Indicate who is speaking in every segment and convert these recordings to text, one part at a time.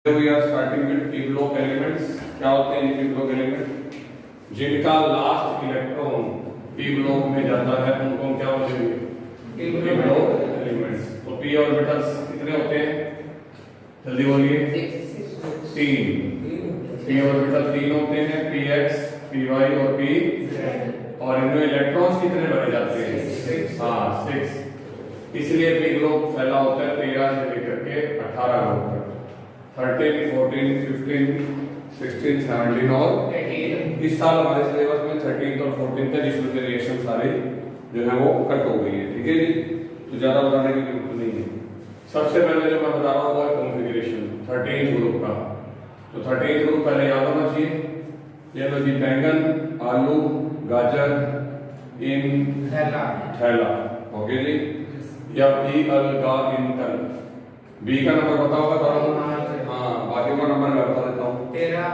Speaker 1: We are starting with p block elements. क्या होते हैं p block element? जिनका लास्ट इलेक्ट्रॉन p block में जाता है उनको हम क्या बोलेंगे? p block elements. तो p ऑर्बिटल्स कितने होते हैं? जल्दी बोलिए। 3 p ऑर्बिटल 3 होते हैं, px, py और p, और इनमें इलेक्ट्रॉन्स कितने भरे जाते हैं? 6। इसलिए p block फैला होता है 13 से लेकर के 18 तक। 13, 14, 15, 16, 17 और 18। इस साल हमारे सिलेबस में 13 और 14 थे, जिसमें से रिएक्शन सारे जो है वो कट हो गई है। ठीक है जी, तो ज्यादा बताने की जरूरत नहीं है। सबसे पहले जो मैं बता रहा हूँ वो है कॉन्फ़िगरेशन 13 ग्रुप का। तो 13 ग्रुप पहले याद होना चाहिए। ये लो जी, बैंगन, आलू, गाजर, इन थैला। ओके जी, या बी अलगा इन तल। बी का नंबर पता होगा थोड़ा? हाँ, बाकी का नंबर मैं बता देता हूँ। 13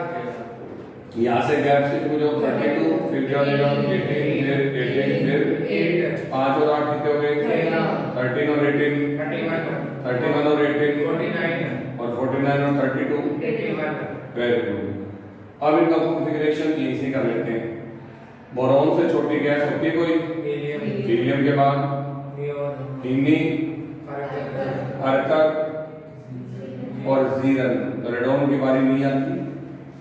Speaker 1: यहाँ से गैप से मुझे 32, फिर क्या हो जाएगा 18, फिर 8, 5 और 8 कितने हो गए? 13 और 18 31 और 18 49 और 49 और 32 81। Very good. अब इनका कॉन्फ़िगरेशन इजी कर लेते हैं। बोरॉन से छोटी गैस होती है कोई? हीलियम के बाद हीनी, अर्कन और जीरन। तो रेडॉन की बारी नहीं आती,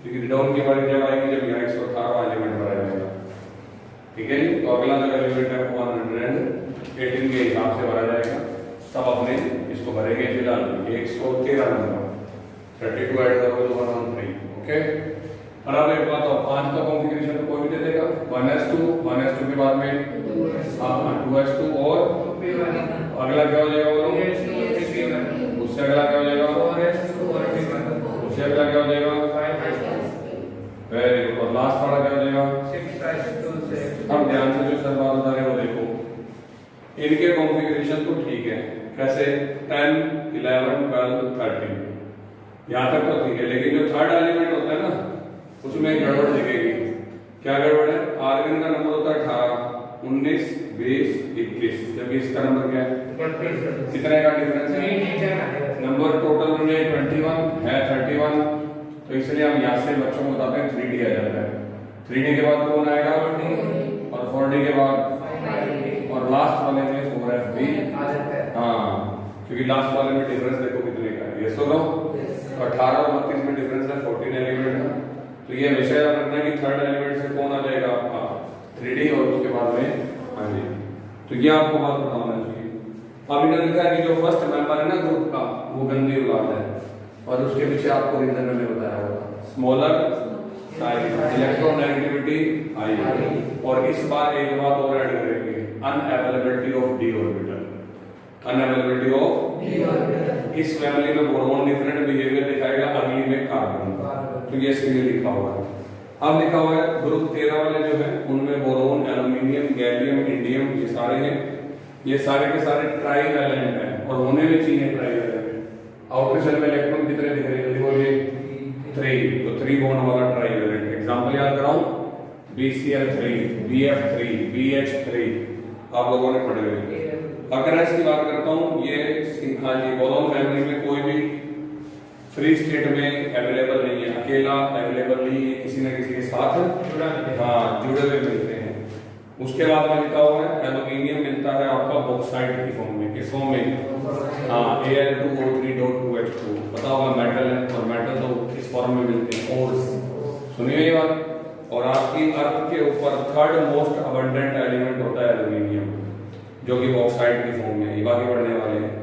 Speaker 1: क्योंकि रेडॉन की बारी जब आएगी जब यहाँ 118 एलिमेंट भरा जाएगा। ठीक है जी, तो अगला जो एलिमेंट है 118 के हिसाब से भरा जाएगा, तब अपने इसको भरेंगे। फिलहाल 113 नंबर 32 ऐड करोगे तो 113। ओके, और अब एक बात और, 5 का कॉन्फ़िगरेशन तो कोई भी दे देगा। 1s2 के बाद में 2s2 और अगला क्या हो जाएगा? उससे अगला क्या हो जाएगा? उससे अगला क्या हो जाएगा? Very good. और लास्ट वाला क्या हो जाएगा? 6s2। अब ध्यान से जो सर बात बता रहे हैं वो देखो, इनके कॉन्फ़िगरेशन तो ठीक है। कैसे? 10, 11, 12, 13 यहाँ तक तो ठीक है, लेकिन जो थर्ड एलिमेंट होता है ना, उसमें गड़बड़ दिखेगी। क्या गड़बड़ है? आर्गन का नंबर होता है 18, 19, 20, 21, जब 20 का नंबर क्या है? कितने का डिफरेंस है? नंबर टोटल में 21 है, 31। तो इसलिए हम यहाँ से बच्चों को बताते हैं 3D आ जाता है। 3D के बाद कौन आएगा? और 4D के बाद, और लास्ट वाले में 4FB। हाँ, क्योंकि लास्ट वाले में डिफरेंस देखो कितने का है। ये सुनो, 18 और 32 में डिफरेंस है 14 एलिमेंट का। तो ये हमेशा याद रखना है कि थर्ड एलिमेंट से कौन आ जाएगा आपका? 3D, और उसके बाद में हाँ जी। तो ये आपको बात पता होना चाहिए। अब इन्होंने लिखा है कि जो फर्स्ट मेंबर है ना ग्रुप का, वो गंदी औलाद है, और उसके पीछे आपको रीजन मैंने बताया होगा। स्मॉलर साइज, इलेक्ट्रोनेगेटिविटी हाई, और इस बार एक बात और ऐड करेंगे, unavailability of D orbital. Unavailability of D orbital. इस फैमिली में बोरॉन डिफरेंट बिहेवियर दिखाएगा, अगली में कार्बन। तो ये इसके लिए लिखा हुआ है। अब लिखा हुआ है ग्रुप 13 वाले जो है उनमें बोरोन, एल्युमिनियम, गैलियम, इंडियम, ये सारे हैं। ये सारे के सारे ट्राइवैलेंट हैं, और होने भी चाहिए ट्राइवैलेंट। आउटर शेल में इलेक्ट्रॉन कितने दिख रहे हैं? जल्दी बोलिए। 3। तो 3 बॉन्ड वाला ट्राइवैलेंट। एग्जांपल याद कराऊं? BCl3, BF3, BH3 आप लोगों ने पढ़े हुए। अगर इसकी बात करता हूं, ये हाँ जी, बोरोन फैमिली में कोई भी फ्री स्टेट में अवेलेबल नहीं है, अकेला अवेलेबल नहीं है, किसी न किसी के साथ जुड़े हुए मिलते हैं। उसके बाद में लिखा हुआ है एल्युमिनियम मिलता है आपका बॉक्साइट की फॉर्म में। किस फॉर्म में? Al2O3.2H2 पता होगा, मेटल है, और मेटल तो इस फॉर्म में मिलते हैं, ओर्स। सुनिए ये बात। और आपकी अर्थ के ऊपर थर्ड मोस्ट अबंडेंट एलिमेंट होता है एल्युमिनियम, जो कि बॉक्साइट की फॉर्म में। ये बाकी बढ़ने वाले हैं।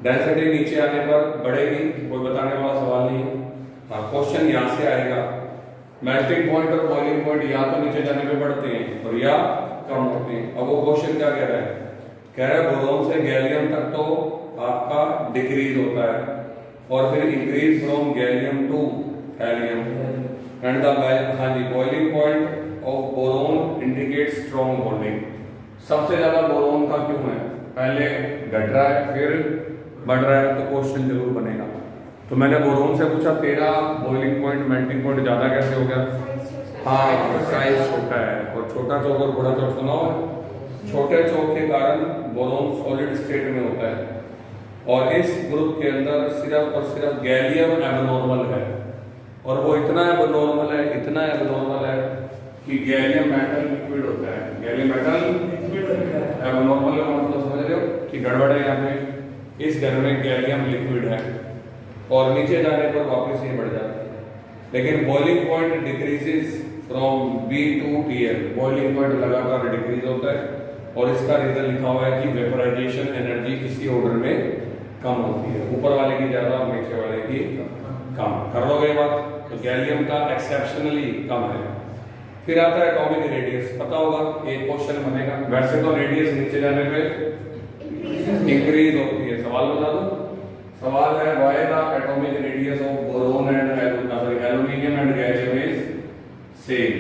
Speaker 1: डेंसिटी नीचे आने पर बढ़ेगी, कोई बताने वाला सवाल नहीं है। हाँ, क्वेश्चन यहाँ से आएगा। मेल्टिंग पॉइंट और बॉइलिंग पॉइंट या तो नीचे जाने पे बढ़ते हैं और या कम होते हैं। अब वो क्वेश्चन क्या कह रहा है? कह रहा है बोरोन से गैलियम तक तो आपका डिक्रीज होता है, और फिर increase from gallium to helium, and the हाँ जी boiling point of boron indicates strong bonding. सबसे ज्यादा बोरोन का क्यों है? पहले घट रहा है, फिर बढ़ रहा है, तो क्वेश्चन जरूर बनेगा। तो मैंने बोरोन से पूछा 13 बॉइलिंग पॉइंट, मेल्टिंग पॉइंट ज्यादा कैसे हो गया? हाँ, साइज छोटा है, और छोटा चौक और बड़ा चौक सुना हो। छोटे चौक के कारण बोरोन सॉलिड स्टेट में होता है, और इस ग्रुप के अंदर सिर्फ और सिर्फ गैलियम एबनॉर्मल है, और वो इतना एबनॉर्मल है, इतना एबनॉर्मल है कि गैलियम मेटल लिक्विड होता है। गैलियम मेटल एबनॉर्मल का मतलब समझ रहे हो कि गड़बड़ है यहाँ पे। इस घर में गैलियम लिक्विड है और नीचे जाने पर वापस ये बढ़ जाती है, लेकिन boiling point decreases from B to TL. Boiling point लगातार डिक्रीज होता है और इसका रीजन लिखा हुआ है कि वेपराइजेशन एनर्जी किसी ऑर्डर में कम होती है, ऊपर वाले की ज्यादा और नीचे वाले की कम। कर लोगे बात? तो गैलियम का एक्सेप्शनली कम है। फिर आता है एटॉमिक रेडियस। पता होगा एक क्वेश्चन बनेगा, वैसे तो रेडियस नीचे जाने पे इंक्रीज होती है। सवाल बता दो, सवाल है why the atomic radius of boron and aluminium and gallium is same.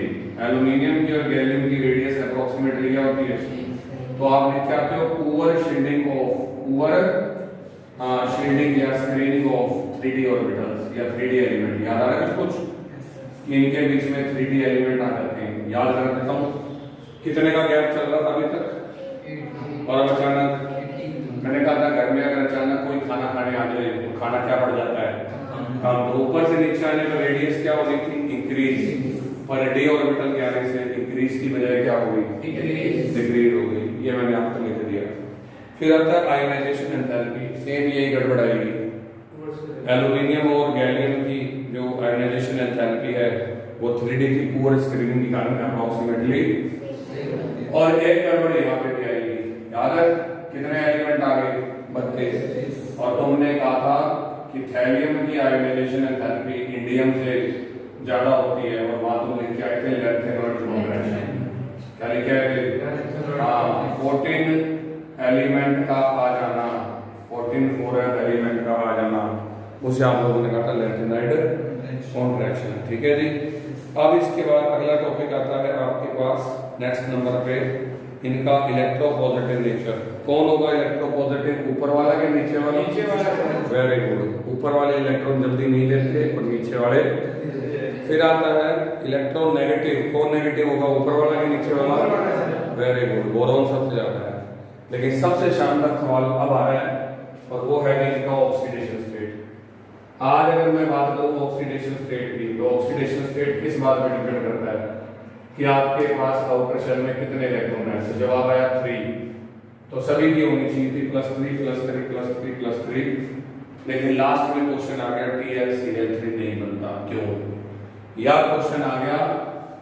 Speaker 1: Aluminium की और गैलियम की रेडियस अप्रोक्सीमेटली क्या होती है? तो आप लिख के आते हो पुअर शील्डिंग या स्क्रीनिंग ऑफ 3D ऑर्बिटल्स या 3D एलिमेंट। याद आ रहा है कुछ? इनके बीच में 3D एलिमेंट आ जाते हैं। याद कर देता हूँ कितने का गैप चल रहा था अभी तक, और अब अचानक मैंने कहा था घर में अगर अचानक कोई खाना खाने आ जाए तो खाना क्या बढ़ जाता है? कम। तो ऊपर से नीचे आने पर रेडियस क्या हो गई थी? इंक्रीज। पर डी ऑर्बिटल के आने से इंक्रीज की बजाय क्या हो गई? डिक्रीज हो गई। ये मैंने आपको लिख दिया। फिर आता है आयोनाइजेशन एंथैल्पी। सेम यही गड़बड़ आएगी। एल्यूमिनियम और गैलियम की जो आयोनाइजेशन एंथैल्पी है वो 3D की पुअर स्क्रीनिंग निकालने में अप्रोक्सीमेटली, और एक गड़बड़ यहाँ पे भी आएगी। याद है कितने एलिमेंट आ गए? 32। और तुमने कहा था कि थैलियम की आयोनाइजेशन एंथैल्पी इंडियम से ज्यादा होती है, और वहां तुम लिख के आए थे लैंथेनॉइड कॉम्बिनेशन। क्या लिखे थे? हाँ, 14 एलिमेंट का आ जाना, 14 एलिमेंट का आ जाना, उसे आप लोगों ने कहा था लैंथेनॉइड कॉन्ट्रैक्शन। ठीक है जी। अब इसके बाद अगला टॉपिक आता है आपके पास नेक्स्ट नंबर पे, इनका इलेक्ट्रोपॉजिटिव नेचर। कौन होगा इलेक्ट्रोपॉजिटिव? ऊपर वाला के नीचे वाला? Very good. ऊपर वाले इलेक्ट्रॉन जल्दी नहीं लेते और नीचे वाले। फिर आता है इलेक्ट्रोनेगेटिव। कौन नेगेटिव होगा? ऊपर वाला के नीचे वाला? Very good. बोरॉन सबसे ज्यादा है। लेकिन सबसे शानदार सवाल अब आ रहा है, और वो है इनका ऑक्सीडेशन स्टेट। आज अगर मैं बात करूं ऑक्सीडेशन स्टेट की, तो ऑक्सीडेशन स्टेट किस बात पर डिपेंड करता है कि आपके पास आउटर शेल में कितने इलेक्ट्रॉन हैं। तो जवाब आया 3। तो सभी की होनी चाहिए थी +3 +3 +3 +3, लेकिन लास्ट में क्वेश्चन आ गया TlCl3 नहीं बनता। क्यों? या क्वेश्चन आ गया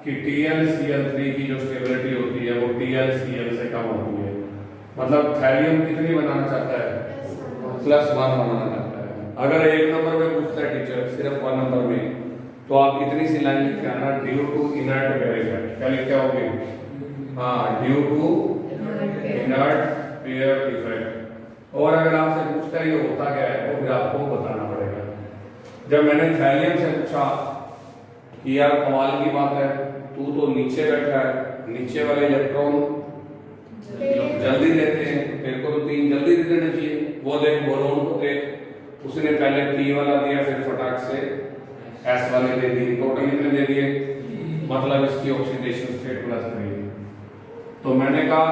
Speaker 1: कि TlCl3 की जो स्टेबिलिटी होती है वो TlCl से कम होती है। मतलब थैलियम कितनी बनाना चाहता है? +1 बनाना चाहता है। अगर एक नंबर में पूछता है टीचर सिर्फ 1 नंबर में, तो आप इतनी सी लाइन लिख के आना, due to inert pair effect. क्या लिख के आओगे? हाँ, due to inert pair effect. और अगर आपसे पूछता है ये होता क्या है, तो फिर आपको बताना पड़ेगा। जब मैंने थैलियम से पूछा कि यार कमाल की बात है, तू तो नीचे बैठा है, नीचे वाले इलेक्ट्रॉन जल्दी देते हैं, तेरे को तो 3 जल्दी दे देना चाहिए। वो देख बोरोन को देख, उसने पहले P वाला दिया, फिर फटाक से S वाले दे दिए। टोटल कितने दे दिए? मतलब इसकी ऑक्सीडेशन स्टेट +3। तो मैंने कहा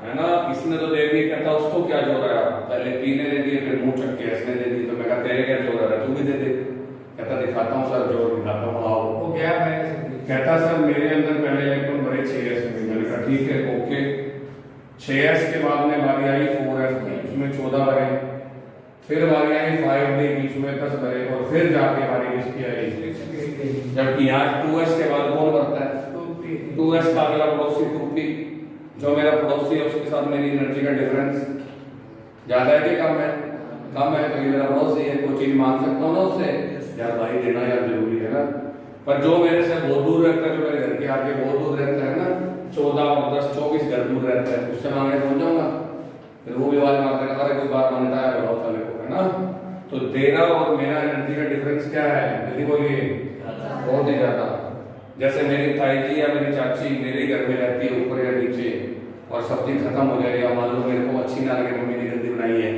Speaker 1: है ना, इसने तो दे दिए। कहता उसको क्या जोर आया? पहले P ने दे दिए, फिर मुंह चक्के S ने दे दिए। तो मैं कहा तेरे क्या जोर आ रहा है, तू भी दे दे। कहता दिखाता हूँ सर, जोर दिखाता हूँ। आओ। वो क्या है? कहता सर मेरे अंदर पहले इलेक्ट्रॉन भरे 6s में। मैंने कहा ठीक है, ओके। 6s के बाद में बारी आई 4s की, उसमें 14 भरे। फिर बारी आई 5d की, उसमें 10 भरे। और फिर जाके बारी किसकी आई? जबकि यहाँ 2s के बाद कौन भरता है? 2s का अगला पड़ोसी 2p। जो मेरा पड़ोसी है उसके साथ मेरी एनर्जी का डिफरेंस ज्यादा है कि कम है? कम है, तो ये मेरा पड़ोसी है। कोई चीज मांग सकता हूँ ना उससे? यार भाई देना यार जरूरी है ना। पर जो मेरे से बहुत दूर रहता है, जो मेरे घर के आगे बहुत दूर रहता है ना, 14 और 10 24 घर दूर रहता है, उससे मांगने पहुंच जाऊंगा, फिर वो भी आवाज मारता है, अरे कोई बात मांगता है बताओ साले को, है ना। तो तेरा और मेरा एनर्जी का डिफरेंस क्या है? जल्दी बोलिए। बहुत ही ज्यादा। जैसे मेरी ताई जी या मेरी चाची मेरे घर में रहती है, ऊपर या नीचे, और सब्जी खत्म हो जाए या मान लो मेरे को अच्छी ना लगे, मम्मी ने जल्दी बनाई है,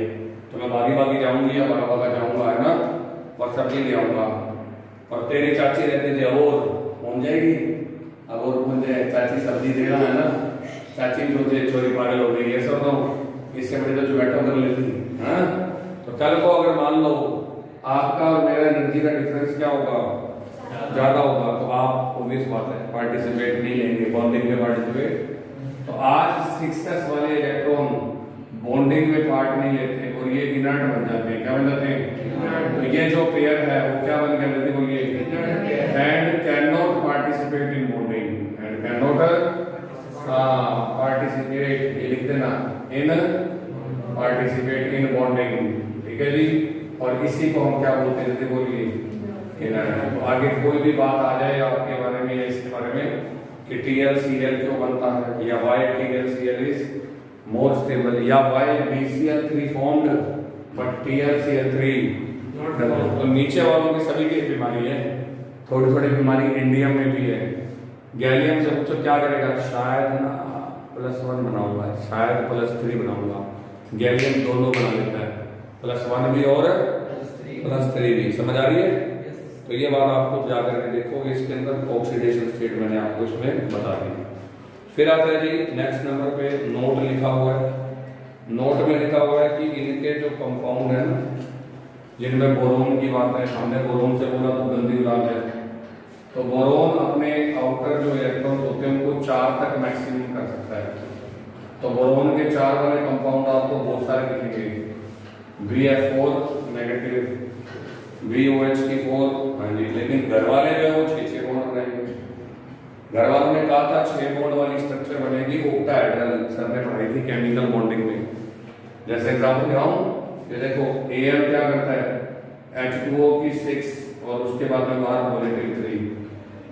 Speaker 1: तो मैं भागी भागी जाऊंगी या भागा भागा जाऊंगा, है ना, और सब्जी ले आऊंगा। और तेरी चाची रहती थी और पहुंच जाएगी, अब और पहुंच जाए, चाची सब्जी देना है ना, चाची सोचे चोरी पागल हो गई है सब, तो इससे बड़े तो जोमेटो कर लेती। हाँ, तो तो कल को अगर मान लो आपका और मेरा एनर्जी का डिफरेंस क्या होगा, ज्यादा होगा, तो आप ऑब्वियस बात है पार्टिसिपेट नहीं लेंगे बॉन्डिंग में पार्टिसिपेट। तो आज 6s वाले इलेक्ट्रॉन बॉन्डिंग में पार्ट नहीं लेते और ये इनर्ट बन जाते हैं। क्या बन जाते हैं? तो ये जो पेयर है वो क्या बन गया, जल्दी बोलिए, and can not participate in bonding, and can not participate, ये लिख देना, इन पार्टिसिपेट इन बॉन्डिंग। ठीक है जी, और इसी को हम क्या बोलते हैं, जल्दी बोलिए, इनर्ट। तो आगे कोई भी बात आ जाए आपके बारे में या इसके बारे में कि TlCl क्यों बनता है, या why TlCl is more stable, या why BCl3 formed but TlCl3 तो नीचे वालों की सभी की बीमारी है, थोड़ी थोड़ी बीमारी इंडियम में भी है। गैलियम से पूछो क्या करेगा, शायद ना +1 बनाऊंगा, शायद +3 बनाऊंगा, गैलियम दोनों बना लेता है, +1 भी और +3 भी। समझ आ रही है? तो ये बात आपको जा करके देखोगे, इसके अंदर ऑक्सीडेशन स्टेट मैंने आपको इसमें बता दी। फिर आता है जी नेक्स्ट नंबर पे नोट लिखा हुआ है। नोट में लिखा हुआ है कि इनके जो कंपाउंड है ना, जिनमें बोरोन की बात है, हमने बोरोन से बोला तो गंदी बात है, तो बोरोन अपने आउटर जो इलेक्ट्रॉन्स होते हैं उनको 4 तक मैक्सिमम कर सकता है। तो बोरोन के 4 वाले कंपाउंड आपको बहुत सारे दिखेंगे, BF4 नेगेटिव, BOH4, हाँ जी, लेकिन घर वाले जो है वो 6 बॉन्ड बनाएंगे। घर वालों ने कहा था 6 बॉन्ड वाली स्ट्रक्चर बनेगी, ओक्टाहेड्रल, सर ने पढ़ाई थी केमिकल बॉन्डिंग में। जैसे एग्जांपल दिखाऊं, ये देखो Al क्या करता है, H2O की 6 और उसके बाद में बाहर पॉजिटिव 3।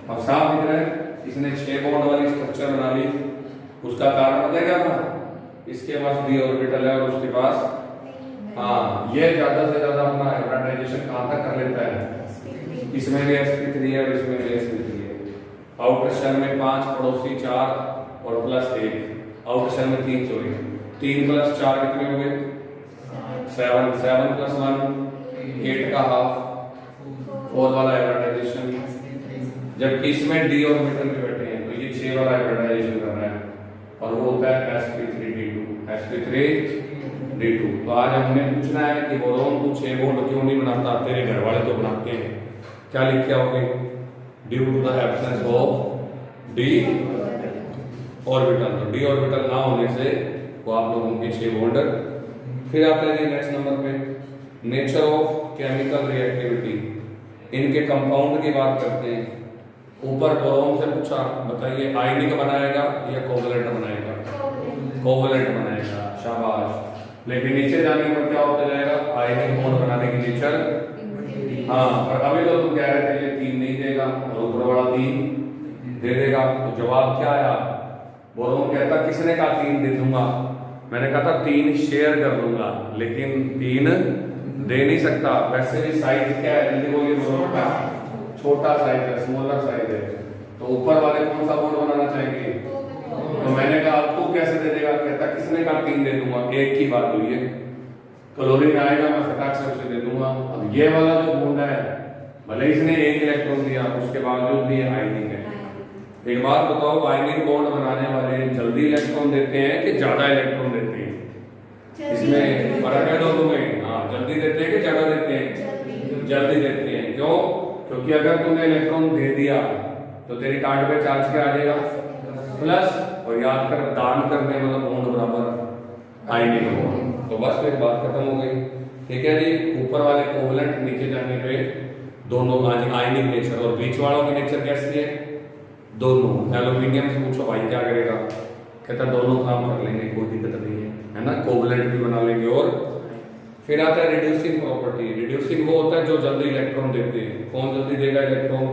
Speaker 1: अब साफ दिख रहा है, इसने 6 बॉन्ड वाली स्ट्रक्चर बना ली। उसका कारण बताएगा ना, इसके पास d ऑर्बिटल है और उसके पास, हाँ, ये ज्यादा से ज्यादा अपना हाइब्रिडाइजेशन कहां तक कर लेता है, इसमें भी sp3 है और इसमें भी sp3 है। आउटर शेल में 5, पड़ोसी 4 और +1, आउटर शेल में 3, सॉरी 3 + 4 कितने हो गए, 7, 7 + 1 8 का हाफ, 4 वाला हाइब्रिडाइजेशन। जबकि इसमें d ऑर्बिटल में बैठे हैं तो ये 6 वाला हाइब्रिडाइजेशन कर रहा है और वो होता है sp3d2, sp3d2। तो आज हमने पूछना है कि बोरोन तू 6 बॉन्ड क्यों नहीं बनाता, तेरे घर वाले तो बनाते हैं। क्या लिख के आओगे, due to the absence of d orbital. तो d ऑर्बिटल ना होने से वो आप लोगों के 6 बॉन्ड। फिर आता है नेक्स्ट नंबर पे नेचर ऑफ केमिकल रिएक्टिविटी, इनके कंपाउंड की बात करते हैं। ऊपर बोरोन से पूछा, बताइए आयनिक बनाएगा या कोवलेंट बनाएगा, कोवलेंट बनाएगा, शाबाश। लेकिन नीचे जाने पर क्या होता जाएगा, आयनिक बॉन्ड बनाने की नेचर, हाँ, पर अभी तो तुम कह रहे थे ये 3 नहीं देगा और ऊपर वाला 3 दे देगा। तो जवाब क्या आया, बोरोन कहता किसने कहा 3 दे दूंगा, मैंने कहा था 3 शेयर कर लूंगा, लेकिन 3 दे नहीं सकता। वैसे भी साइज क्या है, जल्दी बोलिए, बोरोन का छोटा साइज है, स्मॉलर साइज है, तो ऊपर वाले कौन सा बॉन्ड बनाना चाहेंगे। तो मैंने कहा तू कैसे दे देगा, कहता किसने कहा 3 दे दूंगा, एक की बात हुई है, क्लोरीन आएगा मैं फटाक से उसे दे दूंगा। अब ये वाला जो बॉन्ड है, भले इसने 1 इलेक्ट्रॉन दिया उसके बावजूद भी आयनिक है। एक बात बताओ, आयनिक बॉन्ड बनाने वाले जल्दी इलेक्ट्रॉन देते हैं कि ज्यादा इलेक्ट्रॉन देते हैं, इसमें फर्क है दोनों में। हाँ, जल्दी देते हैं कि ज्यादा देते हैं, जल्दी देते हैं। क्यों, क्योंकि अगर तूने इलेक्ट्रॉन दे दिया तो तेरी कार्ड पे चार्ज क्या आ जाएगा, प्लस, और याद कर दान करने वाला बॉन्ड बराबर आयनिक बॉन्ड। तो बस फिर बात खत्म हो गई। ठीक है जी, ऊपर वाले कोवलेंट, नीचे जाने पे दोनों आयनिक नेचर, और बीच वालों की नेचर कैसी है, दोनों। एल्यूमिनियम से पूछो भाई क्या करेगा, कहता दोनों काम कर लेंगे, कोई दिक्कत नहीं है ना, कोवलेंट भी बना लेंगे। और फिर आता है रिड्यूसिंग प्रॉपर्टी। रिड्यूसिंग वो होता है जो जल्दी इलेक्ट्रॉन देते हैं। कौन जल्दी देगा इलेक्ट्रॉन,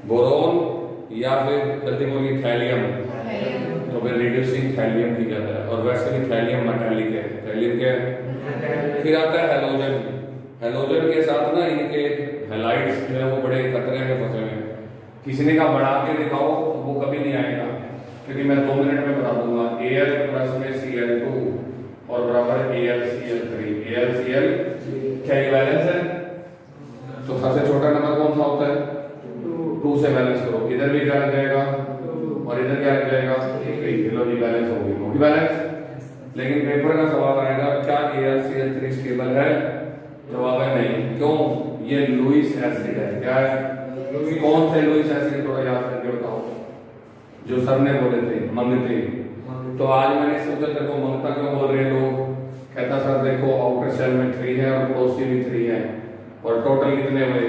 Speaker 1: बोरोन या फिर जल्दी बोलिए थैलियम, तो फिर रिड्यूसिंग थैलियम की जाता है। और वैसे भी थैलियम मेटालिक है, थैलियम क्या है। फिर आता है हैलोजन। हैलोजन के साथ ना इनके हैलाइड्स जो है वो बड़े खतरे में फंसे हुए हैं। किसी ने कहा बढ़ा के दिखाओ, वो कभी नहीं आएगा, क्योंकि मैं 2 मिनट में बता दूंगा। Al प्लस में Cl2 और बराबर AlCl3। AlCl क्या ये बैलेंस है, तो सबसे छोटा नंबर कौन सा होता है, 2 से बैलेंस करो, इधर भी क्या लग जाएगा और इधर क्या लग जाएगा, 3। लो जी, बैलेंस होगी बैलेंस। लेकिन पेपर का सवाल आएगा क्या AlCl3 स्टेबल है, कौन थे लुईस एसिड, थोड़ा याद करके बताओ, जो सर ने बोले थे मंगते। तो आज मैंने सोचा तेरे को मंगता क्यों बोल रहे हैं लोग, कहता सर देखो आउटर शेल में 3 है और पड़ोसी भी 3 है और टोटल कितने हुए।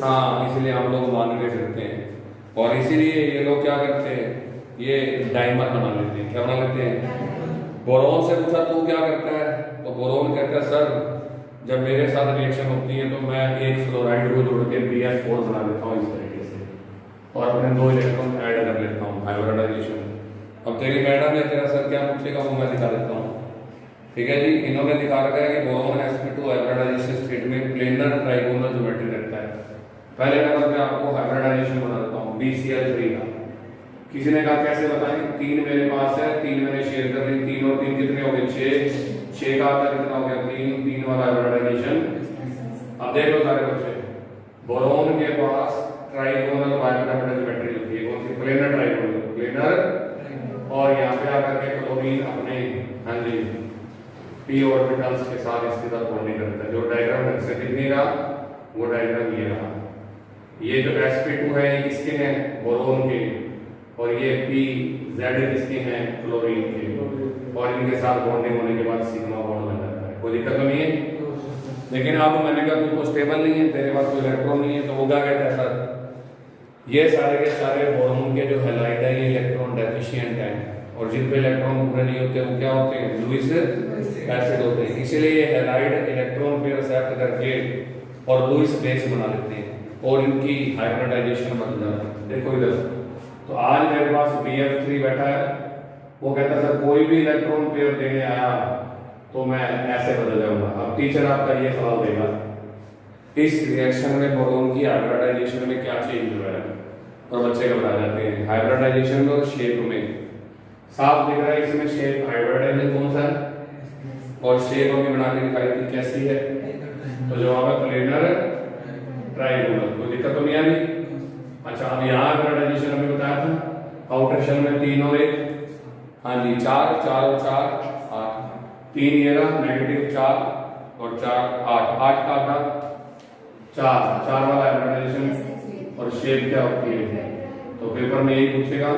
Speaker 1: हाँ, इसलिए हम लोग मान के फिरते हैं और इसीलिए ये लोग क्या करते हैं, ये डाइमर बना लेते हैं। क्या बना लेते हैं? बोरोन से पूछा तू क्या करता है, तो बोरोन कहता है सर जब मेरे साथ रिएक्शन होती है तो मैं एक फ्लोराइड को जोड़ के BF4 बना लेता हूँ इस तरीके से और अपने 2 इलेक्ट्रॉन ऐड कर लेता हूँ, हाइब्रिडाइजेशन। अब तेरी मैडम या तेरा सर क्या पूछेगा वो मैं दिखा देता हूँ। ठीक है जी, इन्होंने दिखा रखा है कि बोरोन sp2 हाइब्रिडाइजेशन स्टेट में प्लेनर ट्राइगोनल ज्योमेट्री रखता है। पहले नंबर पे आपको हाइब्रिडाइजेशन बना देता हूँ BCl3 का। किसी ने कहा कैसे बताएं, 3 मेरे पास है, 3 मैंने शेयर कर ली, 3 और 3 कितने हो गए 6 का आता कितना हो गया 3 वाला हाइब्रिडाइजेशन। अब देख लो सारे बच्चे, बोरोन के पास ट्राइगोनल बायपोलर ज्योमेट्री होती है, कौन सी? Planar trigonal, planar. और यहाँ पे आकर के क्लोरीन अपने हाँ जी p ऑर्बिटल्स के साथ इसके साथ बॉन्डिंग करता है। जो डायग्राम ढंग से दिख नहीं रहा वो डायग्राम ये रहा। ये जो sp2 है ये किसके हैं? बोरोन के। और ये PZ किसके हैं? क्लोरीन के। और इनके साथ बॉन्डिंग होने के बाद सिग्मा बॉन्ड बन जाता है। कोई दिक्कत नहीं है। लेकिन अब मैंने कहा तू तो स्टेबल नहीं है, तेरे पास कोई इलेक्ट्रॉन नहीं है, तो वो क्या कहता है सर ये सारे के सारे बोरोन के जो हैलाइड है ये इलेक्ट्रॉन डेफिशिएंट है और जिन पे इलेक्ट्रॉन पूरे नहीं होते वो क्या होते हैं? लुईस एसिड होते हैं। इसीलिए ये हैलाइड इलेक्ट्रॉन पेयर एक्सेप्ट करके और लुईस बेस बना लेते हैं और इनकी हाइब्रिडाइजेशन बन जाती है। देखो इधर, तो आज मेरे पास BF3 बैठा है, वो कहता है सर कोई भी इलेक्ट्रॉन पेयर देने आया तो मैं ऐसे बदल जाऊंगा। अब टीचर आपका ये सवाल देगा इस रिएक्शन में बोरोन की हाइब्रिडाइजेशन में क्या चेंज हुआ है, और बच्चे घबरा जाते हैं। हाइब्रिडाइजेशन और शेप में साफ दिख रहा है, इसमें शेप हाइब्रिडाइजेशन कौन सा है और शेप अभी बना के दिखाई थी कैसी है, तो जवाब है प्लेनर ट्राइगोनल। कोई दिक्कत तो नहीं आ रही। अच्छा, अब यहाँ हाइब्रिडाइजेशन हमने बताया था आउटर शेल में 3 और 1, हाँ जी 4 और 4 8, 3 ये रहा -4 और 4 8 का आता 4 वाला हाइब्रिडाइजेशन। और शेप क्या होती है, तो पेपर में यही पूछेगा।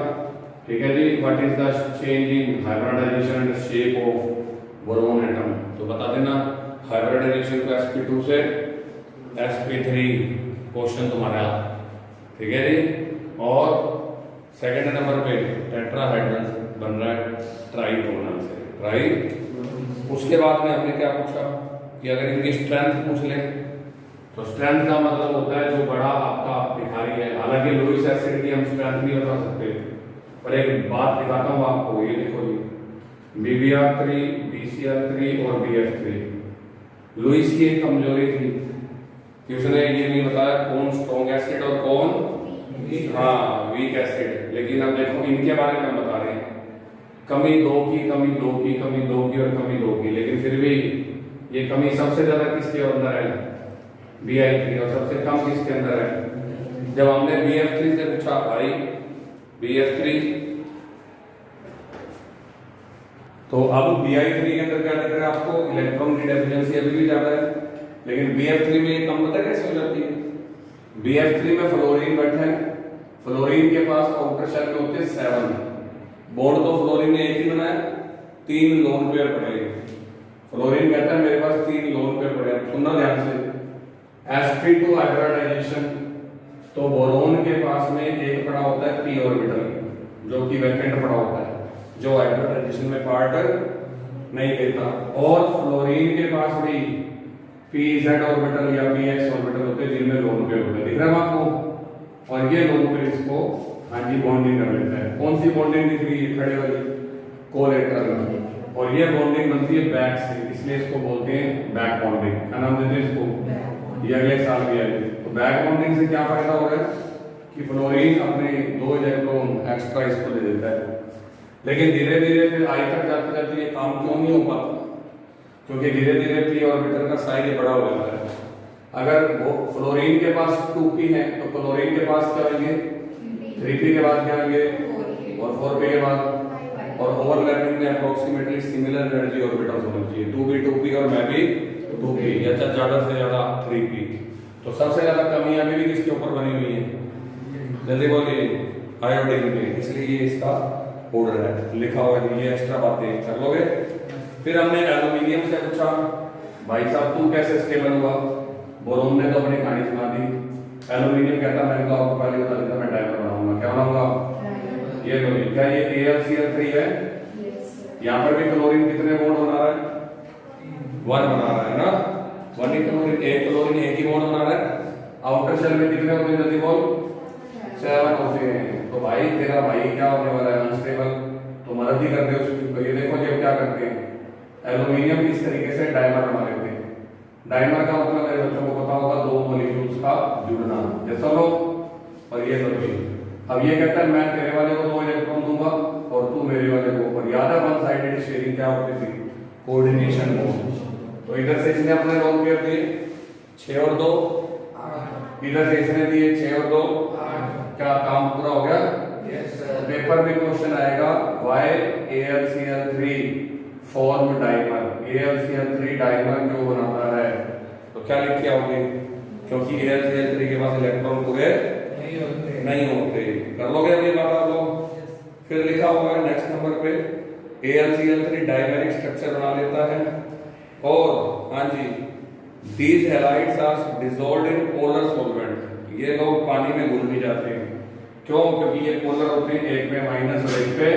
Speaker 1: ठीक है जी, what is the change in hybridisation and shape of boron atom, तो बता देना हाइब्रिडाइजेशन को sp2 से sp3 क्वेश्चन तुम्हारा। ठीक है जी, और सेकंड नंबर पे टेट्राहेड्रल बन रहा है ट्राइगोनल से, राइट। उसके बाद में हमने क्या पूछा कि अगर इनकी स्ट्रेंथ पूछ ले, तो स्ट्रेंथ का मतलब होता है जो बड़ा आपका भिखारी है। हालांकि लुईस एसिड की हम स्ट्रेंथ नहीं बता सकते, पर एक बात दिखाता हूँ आपको। ये देखो जी, BBr3, BCl3 और BF3। लुईस की एक कमजोरी थी कि उसने ये नहीं बताया कौन स्ट्रॉन्ग एसिड और कौन हाँ वीक एसिड। लेकिन अब देखो इनके बारे में हम बता रहे हैं, कमी 2 की, कमी 2 की, कमी 2 की और कमी 2 की। लेकिन फिर भी ये कमी सबसे ज्यादा किसके अंदर है? Bi3। और सबसे कम किसके अंदर है? जब हमने BF3 से पूछा भाई BF3, तो अब Bi3 के अंदर क्या दिख रहा है आपको? इलेक्ट्रॉन की डेफिशिएंसी अभी भी ज्यादा है, लेकिन BF3 में ये कम पता कैसे हो जाती है? BF3 में फ्लोरीन बैठा है, फ्लोरीन के पास आउटर शेल में होते हैं 7 बॉन्ड, तो फ्लोरीन ने एक ही बनाया, 3 लोन पेयर पड़े। फ्लोरीन कहता है मेरे पास 3 लोन पेयर पड़े। सुनना ध्यान से, sp2 हाइब्रिडाइजेशन, तो बोरोन के पास में एक पड़ा होता है p ऑर्बिटल जो कि वैकेंट पड़ा होता है, जो हाइब्रिडाइजेशन में पार्ट नहीं लेता। और फ्लोरीन के पास भी pz ऑर्बिटल या px ऑर्बिटल होते हैं जिनमें लोन पेयर होते हैं। दिख रहा है आपको? और ये लोन पेयर इसको हाँ जी बॉन्डिंग कर लेता है। कौन सी बॉन्डिंग दिख रही है? खड़े वाली, कोलेटरल। और ये बॉन्डिंग बनती है बैक से, इसलिए इसको बोलते हैं बैक बॉन्डिंग। क्या नाम देते हैं इसको? ये अगले साल भी आएगी। तो बैक बॉन्डिंग से क्या फायदा हो रहा है कि फ्लोरीन अपने 2 इलेक्ट्रॉन एक्स्ट्रा इसको दे देता है। लेकिन धीरे धीरे फिर आई तक जाते जाते ये काम क्यों नहीं हो पाता? क्योंकि धीरे धीरे p ऑर्बिटल का साइज बड़ा हो जाता है। अगर वो फ्लोरीन के पास 2p है तो क्लोरीन के पास क्या होंगे? 3p के बाद क्या होंगे? और 4p के बाद। और ओवरलैपिंग में अप्रोक्सीमेटली सिमिलर एनर्जी ऑर्बिटल्स होने चाहिए, 2p 2p और मैं भी 2p या ज्यादा से ज्यादा 3p। तो सबसे ज्यादा कमी अभी भी किसके ऊपर बनी हुई है? जल्दी बोलिए, आयोडीन पे, इसलिए ये इसका ऑर्डर है, लिखा हुआ है। ये एक्स्ट्रा बातें कर लोगे। फिर हमने एल्यूमिनियम से पूछा, भाई साहब तू कैसे स्टेबल हुआ? बोरोन ने तो अपनी कहानी सुना दी। एल्यूमिनियम कहता मैंने तो आपको पहले बता दिया मैं डायमर बनाऊंगा। क्या बनाऊंगा? ये लो, क्या ये AlCl3 है? यहाँ पर भी क्लोरीन कितने बॉन्ड बना रहा है? 1 बना रहा है ना। 1 ही क्लोरीन, एक क्लोरीन एक ही बॉन्ड बना रहा है। आउटर शेल में कितने होते हैं जल्दी बोल? 7 होते हैं। तो भाई तेरा भाई क्या होने वाला है? अनस्टेबल। तो मदद ही करते उसकी। तो ये देखो ये क्या करते हैं, एल्यूमिनियम इस तरीके से डायमर बना लेते हैं। डायमर का मतलब मेरे बच्चों को पता होगा, दो मॉलिक्यूल्स का जुड़ना, जैसा लो और ये लो जी। अब ये कहता है मैं तेरे वाले को 2 इलेक्ट्रॉन दूंगा और तू मेरे वाले को। और याद है वन साइडेड शेयरिंग क्या होती थी? Coordination bond. तो इधर से इसने अपने रोल पेयर दिए 6 और 2, इधर से इसने दिए 6 और 2, क्या काम पूरा हो गया? पेपर में क्वेश्चन आएगा why AlCl3 form dimer. AlCl3 dimer जो बनाता है, तो क्या लिख के आओगे? क्योंकि AlCl3 के पास इलेक्ट्रॉन पूरे नहीं होते। कर लोगे अभी बात आप लोग? फिर लिखा हुआ है नेक्स्ट नंबर पे AlCl3 डाइमेरिक स्ट्रक्चर बना लेता है। और हाँ जी, these halides are dissolved in polar solvent। ये लोग पानी में घुल भी जाते हैं। क्यों? क्योंकि ये पोलर होते हैं, एक में माइनस और एक पे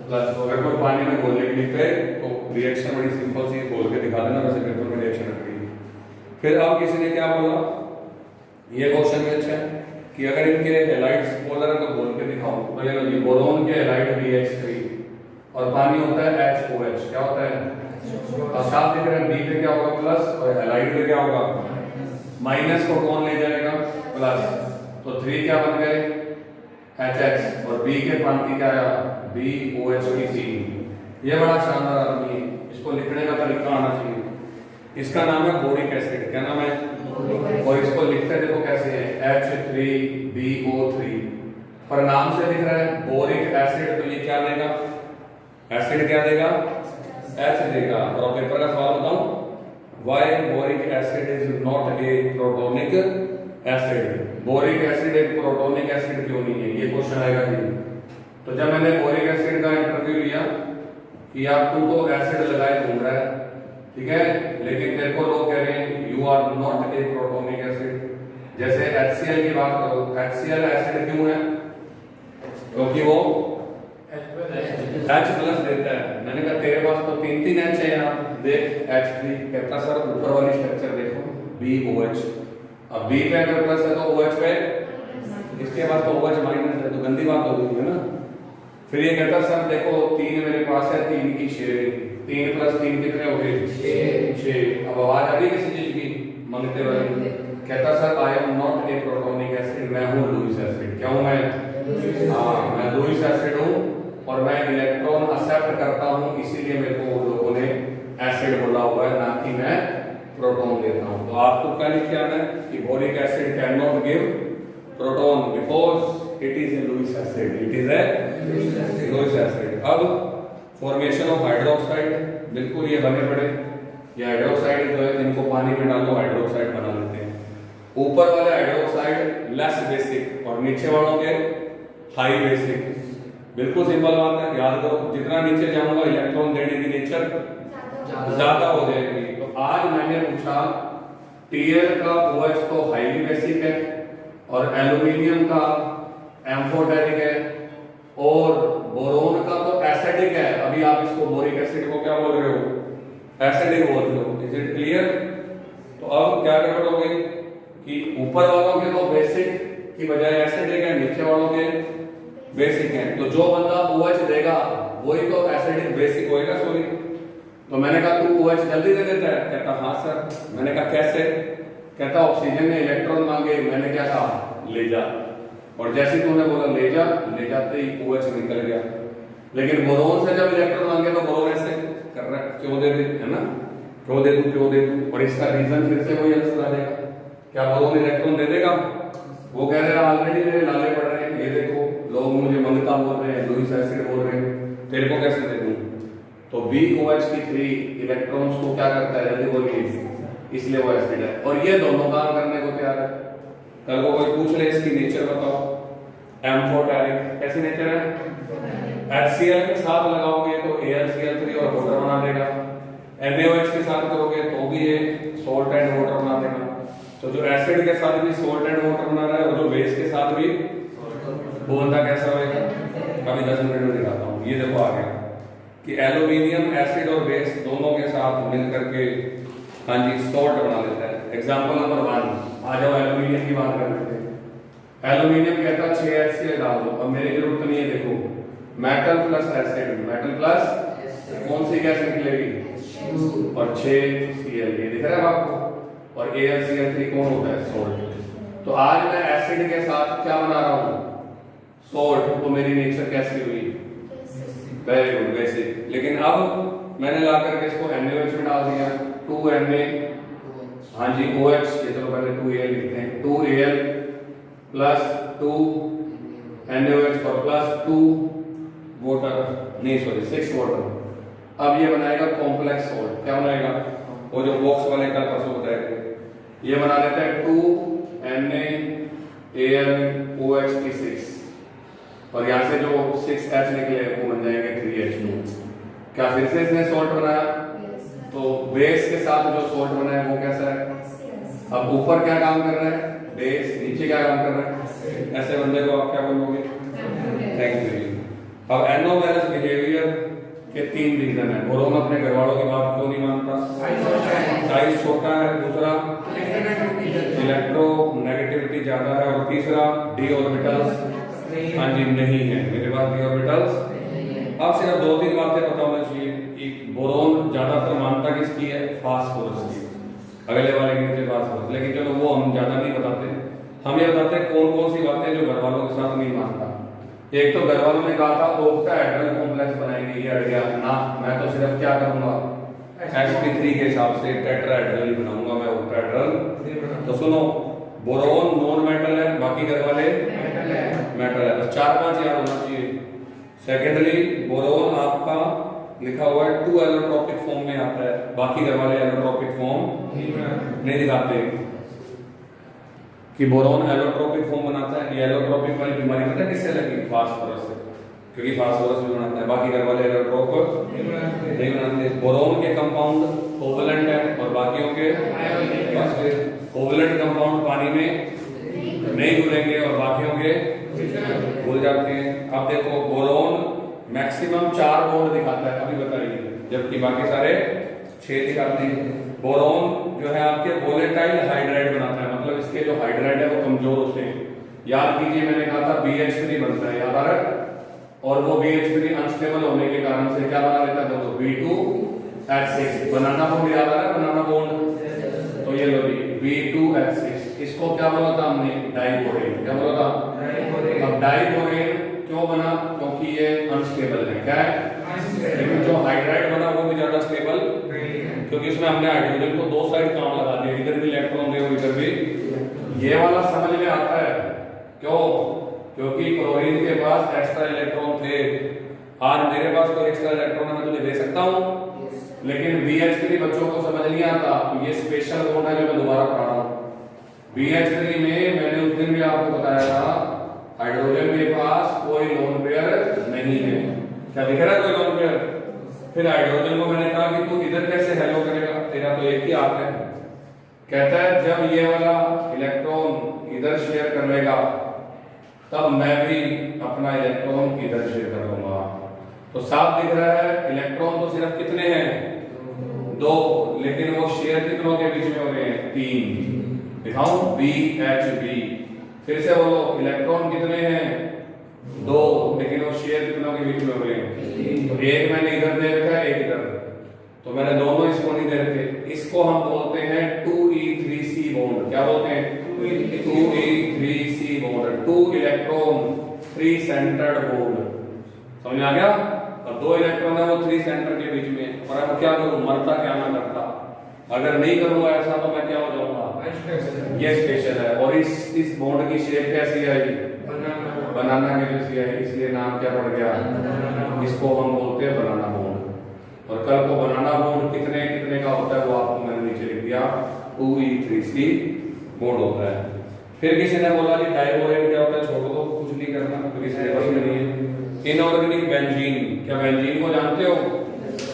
Speaker 1: प्लस। तो अगर कोई पानी में घोलने के लिए पे तो रिएक्शन बड़ी सिंपल सी बोल के दिखा देना, वैसे पेपर में रिएक्शन रखती है। फिर अब किसी ने क्या बोला, ये क्वेश्चन में अच्छा है कि अगर इनके हैलाइड्स पोलर है तो बोल के दिखाओ। तो ये लो, बोरोन के हैलाइड BH3 और पानी होता है HOH। क्या होता है? और साथ दिख रहा है बी पे क्या होगा? प्लस। और हैलाइड पे क्या होगा? माइनस को कौन ले जाएगा? प्लस। तो 3 क्या बन गए? HX। और बी के पानी क्या आया? BOH3। ये बड़ा शानदार आदमी है, इसको लिखने का तरीका आना चाहिए। इसका नाम है बोरिक एसिड। क्या नाम है? और इसको लिखते देखो कैसे है, H3BO3। पर नाम से दिख रहा है बोरिक एसिड, तो ये क्या देगा? एसिड क्या देगा? H देगा। और पेपर का सवाल बताऊं, why boric acid is not a protonic acid. Boric acid एक प्रोटोनिक एसिड क्यों नहीं है? ये क्वेश्चन आएगा जी। तो जब मैंने बोरिक एसिड का इंटरव्यू लिया कि यार तू तो एसिड लगाए घूम रहा है, ठीक है, लेकिन तेरे को लोग कह रहे हैं you are not a protonic acid. जैसे HCl की बात करो, HCl एसिड क्यों है? क्योंकि वो H प्लस देता है। मैंने कहा तेरे पास तो 3 H है यहाँ, देख H3। कहता सर ऊपर वाली स्ट्रक्चर देखो BOH। अब B पे अगर प्लस है तो OH पे, इसके बाद तो OH माइनस है, तो गंदी बात हो गई है ना। फिर ये कहता सर देखो 3 मेरे पास है, 3 की शेयरिंग, 3 + 3 कितने हो गए? 6। अब आवाज आ रही किसी चीज की? मंगते वाली। कहता sir I am not a protonic acid, मैं हूँ लुईस एसिड। क्या हूँ मैं? हाँ, मैं लुईस एसिड हूँ और मैं इलेक्ट्रॉन एक्सेप्ट करता हूँ, इसीलिए मेरे को लोगों ने एसिड बोला हुआ है, ना कि मैं प्रोटॉन देता हूँ। तो आपको क्या लिख के आना है कि boric acid can not give proton because it is a Lewis acid. It is a Lewis acid. अब फॉर्मेशन ऑफ हाइड्रोक्साइड, बिल्कुल ये बने पड़े। ये हाइड्रोक्साइड जो है इनको पानी में डालो हाइड्रोक्साइड बना लेते हैं। ऊपर वाले हाइड्रोक्साइड लेस बेसिक और नीचे वालों के हाई बेसिक। बिल्कुल सिंपल बात है, याद करो जितना नीचे जाऊंगा इलेक्ट्रॉन देने की नेचर ज्यादा हो जाएगी। तो आज मैंने पूछा Tl का OH तो हाईली बेसिक है और एल्यूमिनियम का एम्फोटेरिक है और बोरोन का तो एसिडिक है। अभी आप इसको बोरिक एसिड को क्या बोल रहे हो? एसिडिक बोल रहे हो। Is it clear? तो अब क्या करोगे कि ऊपर वालों के तो बेसिक की बजाय एसिडिक है, नीचे वालों के बेसिक है। तो जो बंदा OH देगा वही तो एसिडिक बेसिक होएगा। सॉरी, तो मैंने कहा तू OH जल्दी दे देता है? कहता हाँ सर। मैंने कहा कैसे? कहता ऑक्सीजन ने इलेक्ट्रॉन मांगे, मैंने क्या कहा? ले जा। और जैसे तूने बोला ले जा, ले जाते ही OH निकल गया। लेकिन बोरोन से जब इलेक्ट्रॉन मांगे तो बोरोन ऐसे कर रहा है, क्यों दे दे, है ना, क्यों दे दूं, क्यों दे दूं। और इसका रीजन फिर से वही आंसर आ जाएगा, क्या बोरोन इलेक्ट्रॉन दे देगा? वो कह रहे हैं ऑलरेडी मेरे लाले पड़ रहे हैं, ये देखो लोग मुझे मंगता बोल रहे हैं, लुईस एसिड बोल रहे हैं, तेरे को कैसे दे दूं? तो BOH की 3 इलेक्ट्रॉन्स को क्या करता है? जल्दी बोलिए, इसलिए वो एसिड है। और ये दोनों काम करने को तैयार है। कल को कोई पूछ ले इसकी नेचर बताओ, एम्फोटेरिक कैसी नेचर है? HCl के साथ लगाओगे तो AlCl3 और वाटर बना देगा, NaOH के साथ करोगे तो भी ये सॉल्ट एंड वाटर बना देगा। तो जो एसिड के साथ भी सॉल्ट एंड वाटर बना रहा है और जो बेस के साथ भी, वो बंदा कैसा होगा? अभी 10 मिनट में दिखाता हूँ। ये देखो आ गया कि एल्यूमिनियम एसिड और बेस दोनों के साथ मिल करके हाँ जी सॉल्ट बना लेता है। एग्जांपल नंबर 1, आ जाओ एल्यूमिनियम की बात कर लेते हैं। एल्यूमिनियम कहता है 6 HCl डाल दो, अब मेरी जरूरत नहीं है। देखो metal plus acid, metal plus कौन सी गैस निकलेगी? और 6 Cl, ये दिख रहा है आपको। और AlCl3 कौन होता है? सॉल्ट। तो आज मैं एसिड के साथ क्या बना रहा हूँ? सॉल्ट। तो मेरी नेचर कैसी हुई? Very good, basic. लेकिन अब मैंने ला करके इसको NaOH में डाल दिया, 2Na, हाँ जी OH, ये चलो पहले 2Al लिखते हैं, 2Al प्लस 2 NaOH और प्लस 2 वाटर, नहीं सॉरी 6 वाटर। अब ये बनाएगा कॉम्प्लेक्स सॉल्ट। क्या बनाएगा? वो जो बॉक्स वाले का परसों बताए थे, ये बना लेते हैं 2NaAlOH6 और यहाँ से जो 6H निकले वो बन जाएंगे 3H2। क्या फिर से इसने सॉल्ट बनाया? तो बेस के साथ जो सॉल्ट बना है वो कैसा है? अब ऊपर क्या काम कर रहा है? बेस। नीचे क्या काम कर रहा है? ऐसे बंदे को आप क्या बोलोगे? Thank you. अब एनोवेरस बिहेवियर के 3 रीजन है। बोरोन अपने घर वालों की बात क्यों नहीं मानता? साइज छोटा है, दूसरा इलेक्ट्रोनेगेटिविटी ज्यादा है, और तीसरा डी ऑर्बिटल्स हाँ जी नहीं है मेरे पास डी ऑर्बिटल्स। अब सिर्फ 2-3 बातें पता होना चाहिए कि बोरोन ज्यादातर मानता किसकी है? फास्फोरस की। अगले वाले के नीचे फास्फोरस, लेकिन चलो वो हम ज्यादा नहीं बताते। हम ये बताते हैं कौन कौन सी बातें जो घर वालों के साथ नहीं मानता। एक तो घर वालों ने कहा था ऑक्टाहेड्रल कॉम्प्लेक्स बनाएंगे, ये आइडिया ना, मैं तो सिर्फ क्या करूंगा? sp3 के हिसाब से टेट्राहेड्रल ही बनाऊंगा मैं, ऑक्टाहेड्रल। तो सुनो, बोरोन नॉन मेटल है, बाकी घर वाले मेटल है। बस 4-5 याद होना चाहिए। सेकेंडली बोरोन आपका लिखा हुआ है 2 एलोट्रोपिक फॉर्म में आता है, बाकी घर वाले एलोट्रोपिक फॉर्म नहीं दिखाते। कि बोरोन एलोट्रोपिक फॉर्म बनाता है। ये एलोट्रोपिक वाली बीमारी पता है किससे लगी? फास्फोरस से, क्योंकि फास्फोरस भी बनाता है। बाकी घर वाले एलोट्रोप नहीं बनाते। बोरोन के कंपाउंड कोवलेंट है और बाकियों के कोवलेंट कंपाउंड पानी में नहीं घुलेंगे और बाकियों के घुल जाते हैं। अब देखो बोरोन मैक्सिमम 4 बॉन्ड दिखाता है, अभी बताइए, जबकि बाकी सारे 6 दिखाते हैं। बोरोन जो है आपके वोलेटाइल हाइड्राइड बनाता है, मतलब इसके जो हाइड्राइड है वो कमजोर होते हैं। याद कीजिए मैंने कहा था BH3 बनता है, याद आ रहा है? और वो BH3 अनस्टेबल होने के कारण से क्या बना लेता है? तो B2H6 बनाना बॉन्ड, याद आ रहा है? बनाना बॉन्ड। तो ये लो जी B2H6, इसको क्या बोला था हमने? डाइबोरेन। क्या बोला था? अब डाइबोरेन क्यों बना? क्योंकि ये अनस्टेबल है। क्या है? लेकिन जो हाइड्राइड बना वो भी ज्यादा स्टेबल, क्योंकि इसमें हमने हाइड्रोजन को 2 साइड काम लगा दिया, इधर भी इलेक्ट्रॉन दे और इधर भी। ये वाला समझ में आता है क्यों? क्योंकि क्लोरीन के पास एक्स्ट्रा इलेक्ट्रॉन थे। आज मेरे पास कोई एक्स्ट्रा इलेक्ट्रॉन है, मैं तुझे दे सकता हूं, लेकिन BH3 बच्चों को समझ नहीं आता। ये स्पेशल बॉन्ड है जो मैं दोबारा पढ़ा रहा हूं। BH3 में मैंने उस दिन भी आपको बताया था, हाइड्रोजन के पास कोई लोन पेयर नहीं है। क्या दिख रहा है? कोई लोन पेयर। फिर हाइड्रोजन को मैंने कहा कि तू इधर कैसे हेलो करेगा, तेरा तो एक ही हाथ है। कहता है जब ये वाला इलेक्ट्रॉन इधर शेयर कर लेगा तब मैं भी अपना इलेक्ट्रॉन इधर शेयर कर लूंगा। तो साफ दिख रहा है इलेक्ट्रॉन तो सिर्फ कितने हैं? 2, लेकिन वो शेयर कितनों के बीच में हो रहे हैं? 3। दिखाऊं? BHB। फिर से बोलो, इलेक्ट्रॉन कितने हैं? 2, लेकिन वो शेयर कितनों के बीच में हो रहे हैं? तो एक मैंने इधर दे रखा है, एक इधर, तो मैंने दोनों इसको नहीं दे रखे। इसको हम बोलते हैं 2e3c बॉन्ड। क्या बोलते हैं? 2e3c bond, 2 electron 3 centred bond. समझ आ गया? और 2 इलेक्ट्रॉन है वो 3 सेंटर के बीच में। और अब क्या करूं? मरता क्या ना करता। अगर नहीं करूंगा ऐसा तो मैं क्या हो जाऊंगा? ये स्पेशल है। और इस बॉन्ड की शेप कैसी है? बनाना के जैसी है, इसलिए नाम क्या पड़ गया? इसको हम बोलते हैं बनाना बॉन्ड। और कल को बनाना बॉन्ड कितने कितने का होता है वो आपको मैंने नीचे लिख दिया 2E3C बॉन्ड होता है। फिर किसी ने बोला कि डाइबोरेन क्या होता है, छोड़ो तो कुछ नहीं करना क्योंकि सिलेबस में नहीं है। इनऑर्गेनिक बेंजीन, क्या बेंजीन को जानते हो?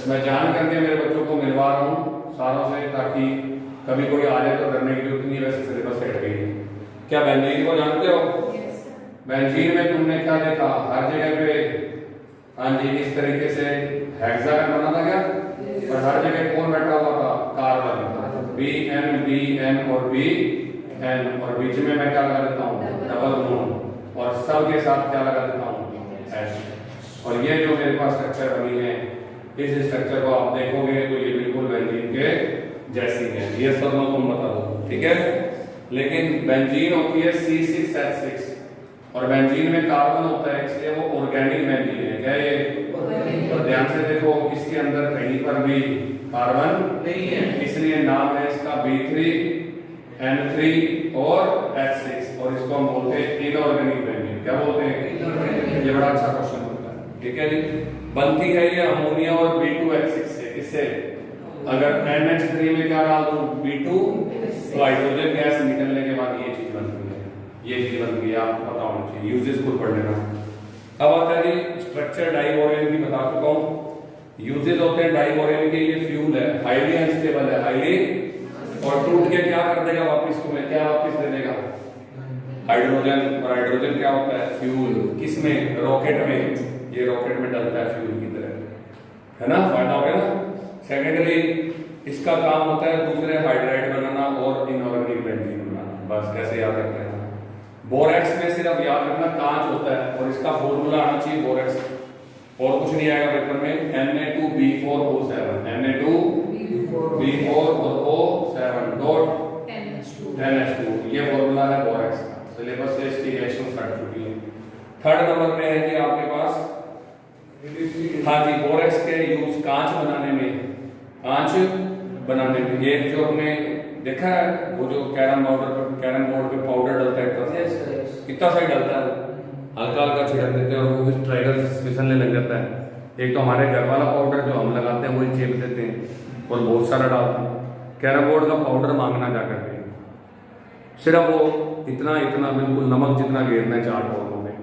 Speaker 1: मैं जान करके मेरे बच्चों को मिलवा रहा हूँ सारों से, ताकि कभी कोई आ जाए तो डरने की जरूरत नहीं है, वैसे सिलेबस सेट गई है। क्या बेंजीन को जानते हो? बेंजीन में तुमने क्या देखा, हर जगह पे हाँ जी इस तरीके से हेक्सागन बना था क्या, और हर जगह कौन बैठा हुआ था, कार्बन, BN और BN, और बीच में मैं क्या लगा देता हूँ डबल बॉन्ड, और सब के साथ क्या लगा देता हूँ H। और ये जो मेरे पास स्ट्रक्चर बनी है, इस स्ट्रक्चर को आप देखोगे तो ये बिल्कुल बेंजीन के जैसी है। ये सब मैं तुम बता दो, ठीक है। लेकिन बेंजीन होती है C6H6 और बेंजीन में कार्बन होता है, इसलिए वो ऑर्गेनिक बेंजीन है। क्या ये? तो ध्यान से देखो, इसके अंदर कहीं पर भी कार्बन नहीं है, इसलिए नाम है इसका B3N3 और H6, और इसको हम बोलते हैं इनऑर्गेनिक बेंजीन। क्या बोलते हैं? ये बड़ा अच्छा क्वेश्चन होता है, ठीक है जी। बनती है ये अमोनिया और B2H6 से। इससे अगर NH3 में क्या डाल दूं B2, तो हाइड्रोजन गैस निकलने के बाद ये चीज बनती है, ये चीज बनती है, आपको पता होना चाहिए, यूजेस को पढ़ लेना। अब आता है जी स्ट्रक्चर डाइबोरेन की बता चुका हूं। यूजेस होते हैं डाइबोरेन के, ये फ्यूल है, हाईली अनस्टेबल है, हाईली, और टूट के क्या कर देगा वापस, तुम्हें क्या वापस दे देगा, हाइड्रोजन। और हाइड्रोजन क्या होता है, फ्यूल। किसमें? रॉकेट में। ये रॉकेट में डलता है फ्यूल की तरह, है ना, फायदा हो गया ना। सेकेंडरी इसका काम होता है दूसरे हाइड्राइड बनाना और इनऑर्गेनिक बेंजीन बनाना, बस ऐसे याद रख लेना। बोरेक्स में सिर्फ याद रखना कांच होता है, और इसका फॉर्मूला आना चाहिए बोरेक्स, और कुछ नहीं आएगा पेपर में। Na2B4O7, Na2B4 और O7 डॉट 10H2, ये फॉर्मूला है बोरेक्स का। सिलेबस से इसकी रिएक्शन हट चुकी है। थर्ड नंबर पे है जी आपके पास, हाँ जी, बोरेक्स के यूज कांच बनाने में, कांच बनाने में। ये जो हमने देखा है, वो जो कैरम बोर्ड पे पाउडर डलता है, कितना सही डलता है, हल्का हल्का छिड़क देते हैं और वो ट्राइगल फिसलने लग जाता है। एक तो हमारे घर वाला पाउडर जो हम लगाते हैं वही चेप देते हैं, और बहुत सारा डालते हैं। कैरम बोर्ड का पाउडर मांगना जा करके, सिर्फ वो इतना इतना बिल्कुल नमक जितना घेरना है 4 पौधों में,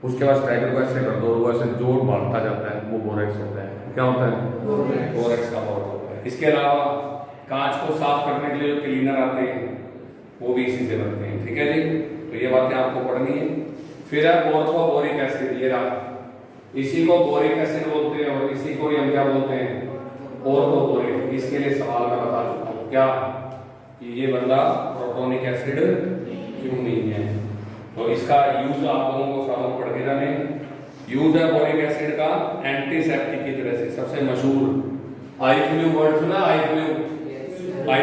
Speaker 1: उसके बाद स्ट्राइकर को ऐसे कर दो, वो ऐसे जोर भागता जाता है, वो बोरेक्स होता है। क्या होता है? बोरेक्स का पाउडर होता है। इसके अलावा कांच को साफ करने के लिए जो क्लीनर आते हैं वो भी इसी से बनते हैं, ठीक है जी। तो ये बातें आपको पढ़नी है। फिर है ऑर्थोबोरिक एसिड, ये रहा, इसी को बोरिक एसिड बोलते हैं, और इसी को हम क्या बोलते हैं, ऑर्थोबोरिक। इसके लिए सवाल मैं बता चुका हूँ क्या, कि ये बंदा प्रोटोनिक एसिड क्यों नहीं है। तो इसका यूज आप लोगों को सालों पढ़ के जाने। यूज है बोरिक एसिड का एंटीसेप्टिक की तरह से, सबसे मशहूर आई फ्लू वर्ड सुना, आई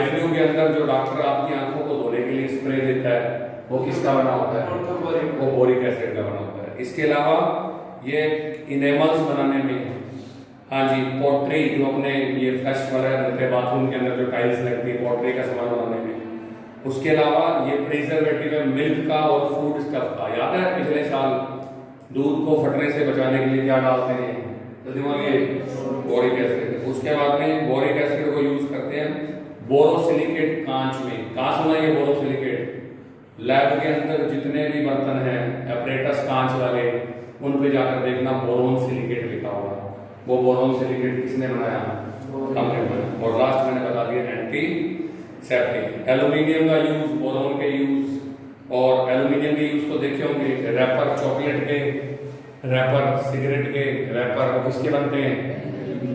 Speaker 1: फ्लू के अंदर जो डॉक्टर आपकी आंखों को धोने के लिए स्प्रे देता है, वो किसका बना होता है, वो बोरिक एसिड का बना होता है। इसके अलावा ये इनेमल्स बनाने में, हाँ जी, पोट्री जो अपने ये फ्रेश वाले बाथरूम के अंदर जो टाइल्स लगती है, पोट्री का सामान बनाने में। उसके अलावा ये प्रिजर्वेटिव है मिल्क का और फूड स्टफ का। याद है पिछले साल दूध को फटने से बचाने के लिए क्या डालते हैं, जल्दी बोलिए, बोरिक एसिड। उसके बाद में बोरिक एसिड को यूज करते हैं बोरोसिलिकेट कांच में। कहाँ सुना ये बोरोसिलिकेट? लैब के अंदर जितने भी बर्तन हैं एपरेटस कांच वाले, उन पे जाकर देखना बोरोन सिलिकेट लिखा होगा। वो बोरोन सिलिकेट किसने बनाया? हमने बनाया। और लास्ट मैंने बता दिया एंटी सेप्टिक। एल्यूमिनियम का यूज, बोरोन के यूज, और एल्यूमिनियम के यूज तो देखे होंगे, रैपर चॉकलेट के, रैपर सिगरेट के, रैपर किसके बनते हैं?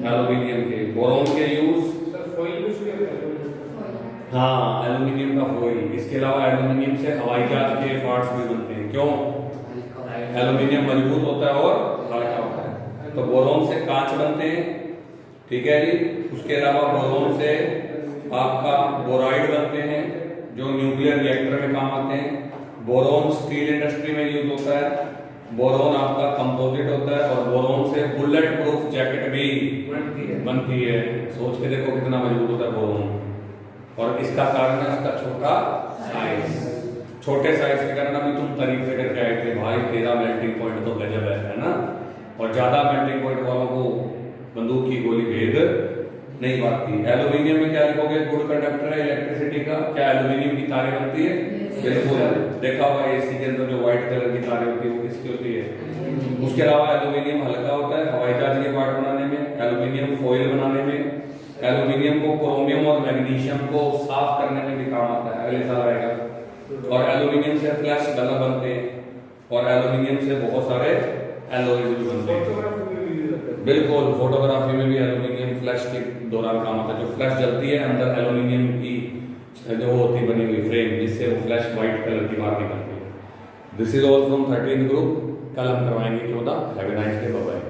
Speaker 1: एल्यूमिनियम के। बोरोन के यूज, हाँ, एल्यूमिनियम का फॉइल। इसके अलावा एल्यूमिनियम से हवाई जहाज के पार्ट्स भी बनते हैं। क्यों? एल्यूमिनियम मजबूत होता है और हल्का होता है। तो बोरोन से कांच बनते हैं, ठीक है जी। उसके अलावा बोरोन से आपका बोराइड बनते हैं जो न्यूक्लियर रिएक्टर में काम आते हैं। बोरोन स्टील इंडस्ट्री में यूज होता है। बोरोन आपका कंपोजिट होता है, और बोरोन से बुलेट प्रूफ जैकेट भी बनती है। सोच के देखो कितना मजबूत होता है बोरोन। और इसका कारण है इसका छोटा साइज। छोटे साइज के कारण अभी तुम तारीफ करके आए थे, भाई तेरा मेल्टिंग पॉइंट तो गजब है ना। और ज्यादा मेल्टिंग पॉइंट वालों को बंदूक की गोली भेद नहीं बात थी। एल्यूमिनियम में क्या लिखोगे, गुड कंडक्टर है इलेक्ट्रिसिटी का। क्या एल्यूमिनियम की तारें बनती है? बिल्कुल। देखा होगा एसी के अंदर जो व्हाइट कलर की तारें होती है वो किसकी होती है? उसके अलावा एल्यूमिनियम हल्का होता है हवाई जहाज के पार्ट बनाने में, एल्यूमिनियम फॉइल बनाने में, एल्यूमिनियम को क्रोमियम और मैग्नीशियम को साफ करने में भी काम आता है, अगले साल आएगा। और एल्यूमिनियम से फ्लैश बल्ब बनते हैं और एल्यूमिनियम से बहुत सारे एलॉयज भी बनते हैं। बिल्कुल, फोटोग्राफी में भी एल्यूमिनियम फ्लैश के दौरान काम आता है। जो फ्लैश जलती है अंदर एल्यूमिनियम की जो होती बनी हुई फ्रेम, जिससे वो फ्लैश व्हाइट कलर की बाहर निकलती है। This is all from 13th group. कल हम करवाएंगे 14। Have a nice day, bye bye.